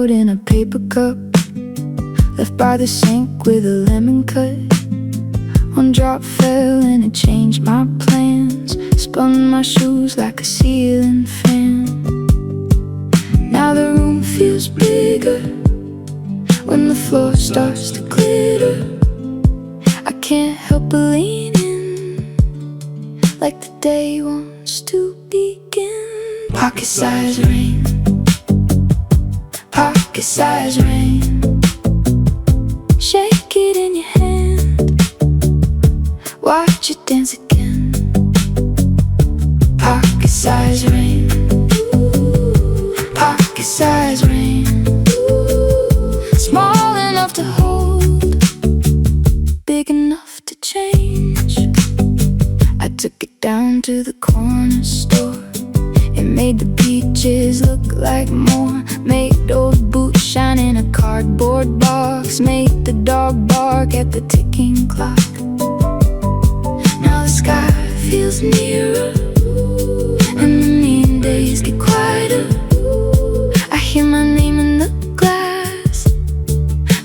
out in a paper cup, left by the sink with a lemon cut. One drop fell and it changed my plans, spun my shoes like a ceiling fan. Now the room feels bigger when the floor starts to glitter. I can't help but lean in, like the day wants to begin. Pocket-sized rain, pocket-sized rain. Shake it in your hand, watch it dance again. Pocket-sized rain, pocket-sized rain. Small enough to hold, big enough to change. I took it down to the corner store. It made the peaches look like more, made old boots shine in a cardboard box, made the dog bark at the ticking clock. Now the sky feels nearer, and the mean days get quieter. I hear my name in the glass,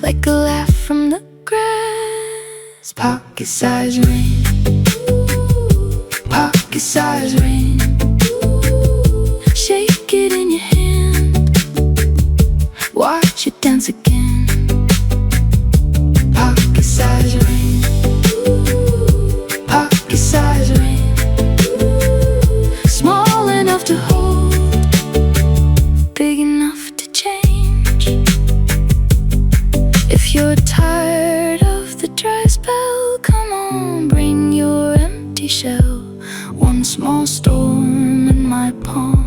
like a laugh from the grass. Pocket-sized rain, pocket-sized rain. Shake it in your hand, watch it dance again. Pocket-sized rain, pocket-sized rain. Small enough to hold, big enough to change. If you're tired of the dry spell, come on, bring your empty shell. One small storm in my palm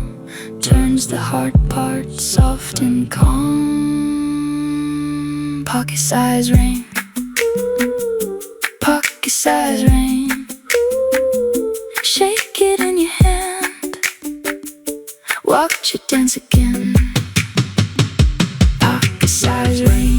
turns the hard part soft and calm. Pocket-sized rain, pocket-sized rain. Shake it in your hand, watch it dance again. Pocket-sized rain.